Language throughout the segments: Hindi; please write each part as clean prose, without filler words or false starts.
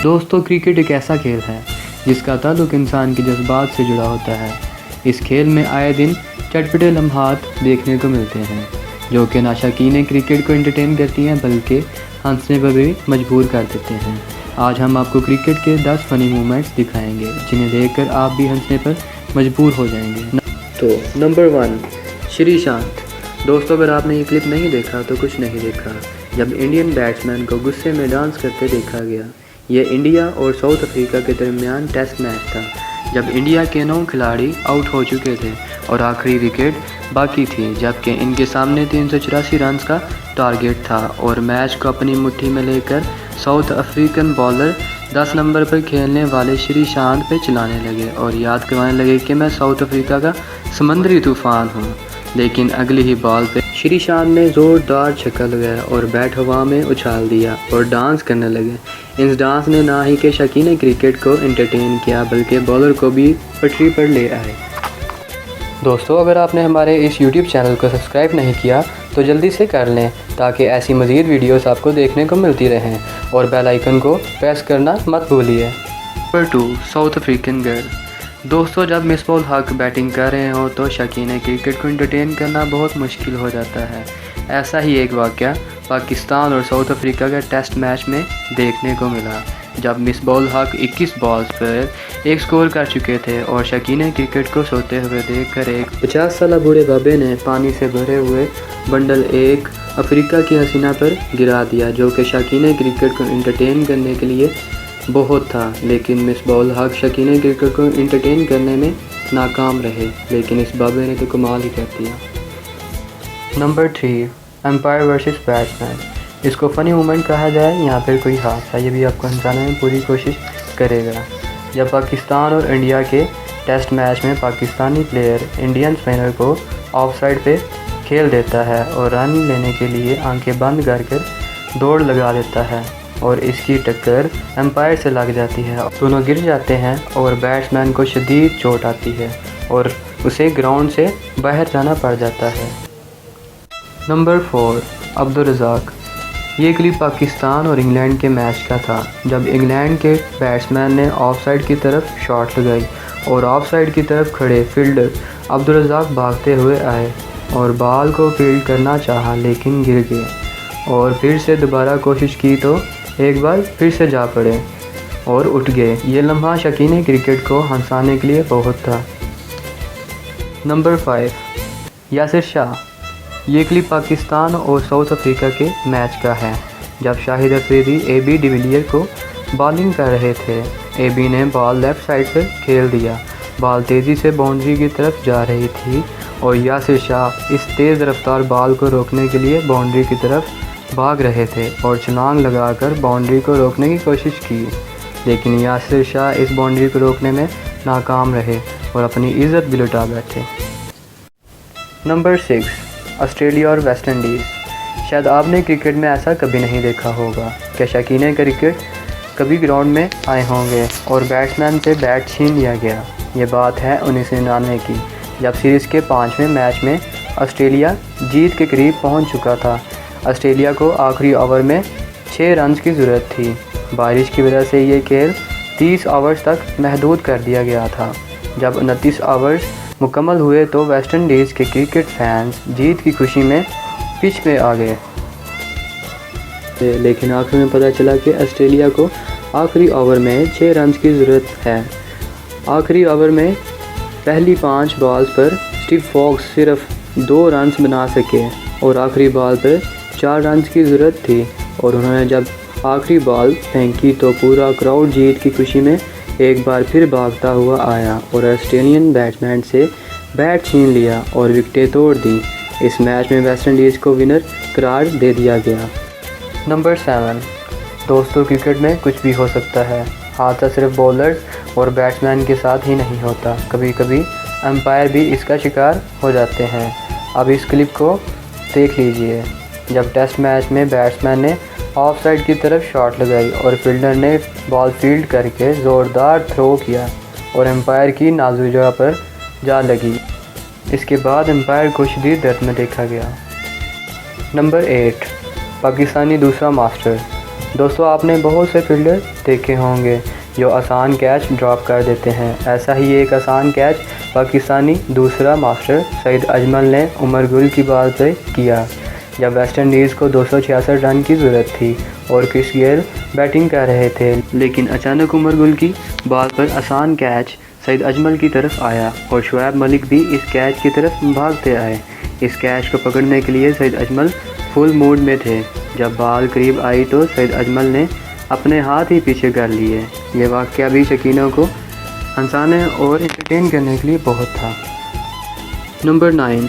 दोस्तों, क्रिकेट एक ऐसा खेल है जिसका ताल्लुक इंसान के जज्बात से जुड़ा होता है। इस खेल में आए दिन चटपटे लम्हात देखने को मिलते हैं जो कि ना शौकीन क्रिकेट को एंटरटेन करती हैं बल्कि हंसने पर भी मजबूर कर देते हैं। आज हम आपको क्रिकेट के 10 फ़नी मोमेंट्स दिखाएंगे जिन्हें देखकर आप भी हंसने पर मजबूर हो जाएंगे। तो नंबर 1, श्रीशांत। दोस्तों, अगर आपने ये क्लिप नहीं देखा तो कुछ नहीं देखा। जब इंडियन बैट्समैन को गुस्से में डांस करते देखा गया। यह इंडिया और साउथ अफ्रीका के दरमियान टेस्ट मैच था जब इंडिया के 9 खिलाड़ी आउट हो चुके थे और आखिरी विकेट बाकी थी, जबकि इनके सामने 384 रन का टारगेट था और मैच को अपनी मुट्ठी में लेकर साउथ अफ्रीकन बॉलर 10 नंबर पर खेलने वाले श्रीशांत पे चिल्लाने लगे और याद करवाने लगे कि मैं साउथ अफ्रीका का समंदरी तूफान हूँ। लेकिन अगली ही बॉल पे श्रीशांत ने ज़ोरदार छक्का लगाया और बैट हवा में उछाल दिया और डांस करने लगे। इस डांस ने ना ही के शौकीन क्रिकेट को एंटरटेन किया बल्कि बॉलर को भी पटरी पर ले आए। दोस्तों, अगर आपने हमारे इस YouTube चैनल को सब्सक्राइब नहीं किया तो जल्दी से कर लें ताकि ऐसी मज़ीद वीडियोस आपको देखने को मिलती रहें और बेल आइकन को प्रेस करना मत भूलिए। Number 2, south African girl. दोस्तों, जब मिसबाह-उल हक बैटिंग कर रहे हो तो शौकीन क्रिकेट को एंटरटेन करना बहुत मुश्किल हो जाता है। ऐसा ही एक वाक़या पाकिस्तान और साउथ अफ्रीका के टेस्ट मैच में देखने को मिला जब मिसबाह-उल हक 21 बॉल्स पर एक स्कोर कर चुके थे और शौकीन क्रिकेट को सोते हुए देखकर एक 50 साल बूढ़े बाबे ने पानी से भरे हुए बंडल एक अफ्रीका की हसीना पर गिरा दिया जो कि शौकीन क्रिकेट को एंटरटेन करने के लिए बहुत था। लेकिन मिसबाह-उल हक शौकीन क्रिकेट को एंटरटेन करने में नाकाम रहे, लेकिन इस बाबे ने तो कमाल ही कर दिया। Number 3, umpire versus batsman. इसको फ़नी मोमेंट कहा जाए या फिर कोई हादसा, ये भी आपको हंसाने में पूरी कोशिश करेगा। जब पाकिस्तान और इंडिया के टेस्ट मैच में पाकिस्तानी प्लेयर इंडियन स्पिनर को ऑफ साइड पे खेल देता है और रन लेने के लिए आंखें बंद कर दौड़ लगा देता है और इसकी टक्कर एम्पायर से लग जाती है। दोनों गिर जाते हैं और बैट्समैन को शदीद चोट आती है और उसे ग्राउंड से बाहर जाना पड़ जाता है। नंबर 4, अब्दुल रज़ाक। ये क्लिप पाकिस्तान और इंग्लैंड के मैच का था जब इंग्लैंड के बैट्समैन ने ऑफ साइड की तरफ शॉट लगाई और ऑफ साइड की तरफ खड़े फील्डर अब्दुल रज़ाक भागते हुए आए और बॉल को फील्ड करना चाहा लेकिन गिर गए और फिर से दोबारा कोशिश की तो एक बार फिर से जा पड़े और उठ गए। ये लम्हा शौकीन क्रिकेट को हंसाने के लिए बहुत था। नंबर 5, यासिर शाह। ये क्लिप पाकिस्तान और साउथ अफ्रीका के मैच का है जब शाहिद अफरीदी AB डिविलियर को बॉलिंग कर रहे थे। AB ने बॉल लेफ़्ट साइड पर खेल दिया। बॉल तेज़ी से बाउंड्री की तरफ जा रही थी और यासिर शाह इस तेज़ रफ्तार बॉल को रोकने के लिए बाउंड्री की तरफ भाग रहे थे और छलांग लगाकर बाउंड्री को रोकने की कोशिश की, लेकिन यासिर शाह इस बाउंड्री को रोकने में नाकाम रहे और अपनी इज़्ज़त भी लुटा बैठे। नंबर 6, ऑस्ट्रेलिया और वेस्ट इंडीज़। शायद आपने क्रिकेट में ऐसा कभी नहीं देखा होगा कि शौकीन क्रिकेट कभी ग्राउंड में आए होंगे और बैट्समैन से बैट छीन लिया गया। ये बात है 1999 की जब सीरीज़ के 5वें मैच में ऑस्ट्रेलिया जीत के करीब पहुंच चुका था। ऑस्ट्रेलिया को आखिरी ओवर में 6 रन की ज़रूरत थी। बारिश की वजह से ये खेल 30 ओवर्स तक महदूद कर दिया गया था। जब 29 ओवर्स मुकम्मल हुए तो वेस्ट इंडीज़ के क्रिकेट फैंस जीत की खुशी में पिच पे आ गए, लेकिन आखिर में पता चला कि ऑस्ट्रेलिया को आखिरी ओवर में 6 रन की ज़रूरत है। आखिरी ओवर में पहली 5 बॉल्स पर स्टीव फॉक्स सिर्फ 2 रन बना सके और आखिरी बॉल पर 4 रन की ज़रूरत थी और उन्होंने जब आखिरी बॉल फेंकी तो पूरा क्राउड जीत की खुशी में एक बार फिर भागता हुआ आया और ऑस्ट्रेलियन बैट्समैन से बैट छीन लिया और विकेटें तोड़ दी। इस मैच में वेस्ट इंडीज़ को विनर करार दे दिया गया। नंबर 7, दोस्तों, क्रिकेट में कुछ भी हो सकता है। हादसा सिर्फ बॉलर्स और बैट्समैन के साथ ही नहीं होता, कभी कभी एम्पायर भी इसका शिकार हो जाते हैं। अब इस क्लिप को देख लीजिए जब टेस्ट मैच में बैट्समैन ने ऑफ साइड की तरफ शॉट लगाई और फील्डर ने बॉल फील्ड करके ज़ोरदार थ्रो किया और एम्पायर की नाजुक जगह पर जा लगी। इसके बाद एम्पायर को शदीद दर्द में देखा गया। नंबर 8, पाकिस्तानी दूसरा मास्टर। दोस्तों आपने बहुत से फील्डर देखे होंगे जो आसान कैच ड्रॉप कर देते हैं। ऐसा ही एक आसान कैच पाकिस्तानी दूसरा मास्टर सईद अजमल ने उमर गुल की बॉल पे किया जब वेस्ट इंडीज़ को 266 रन की ज़रूरत थी और क्रिस गेल बैटिंग कर रहे थे। लेकिन अचानक उमर गुल की बॉल पर आसान कैच सईद अजमल की तरफ आया और शुएब मलिक भी इस कैच की तरफ भागते आए। इस कैच को पकड़ने के लिए सईद अजमल फुल मूड में थे। जब बॉल करीब आई तो सईद अजमल ने अपने हाथ ही पीछे कर लिए। ये वाक़या भी शकीनों को हंसाने और एंटरटेन करने के लिए बहुत था। नंबर 9,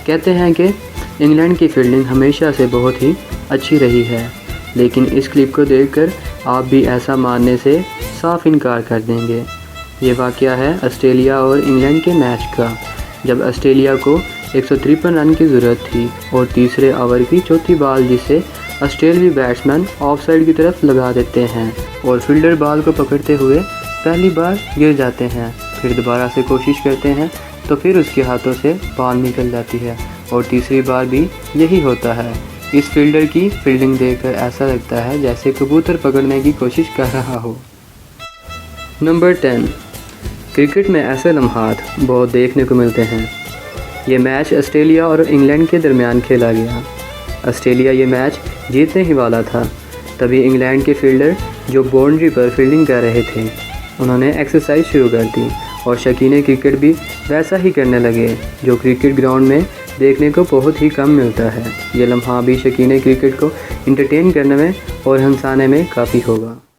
कहते हैं कि इंग्लैंड की फील्डिंग हमेशा से बहुत ही अच्छी रही है, लेकिन इस क्लिप को देखकर आप भी ऐसा मानने से साफ इनकार कर देंगे। ये वाक़या है ऑस्ट्रेलिया और इंग्लैंड के मैच का, जब ऑस्ट्रेलिया को 153 रन की ज़रूरत थी और तीसरे ओवर की चौथी बॉल जिसे ऑस्ट्रेलियाई बैट्समैन ऑफ साइड की तरफ लगा देते हैं और फील्डर बॉल को पकड़ते हुए पहली बार गिर जाते हैं। फिर दोबारा से कोशिश करते हैं तो फिर उसके हाथों से बॉल निकल जाती है और तीसरी बार भी यही होता है। इस फील्डर की फील्डिंग देखकर ऐसा लगता है जैसे कबूतर पकड़ने की कोशिश कर रहा हो। नंबर 10, क्रिकेट में ऐसे लम्हात बहुत देखने को मिलते हैं। ये मैच ऑस्ट्रेलिया और इंग्लैंड के दरमियान खेला गया। ऑस्ट्रेलिया ये मैच जीतने ही वाला था, तभी इंग्लैंड के फील्डर जो बाउंड्री पर फील्डिंग कर रहे थे उन्होंने एक्सरसाइज शुरू कर दी और शौकीन क्रिकेट भी वैसा ही करने लगे जो क्रिकेट ग्राउंड में देखने को बहुत ही कम मिलता है। ये लम्हा भी शौकीन क्रिकेट को एंटरटेन करने में और हंसाने में काफ़ी होगा।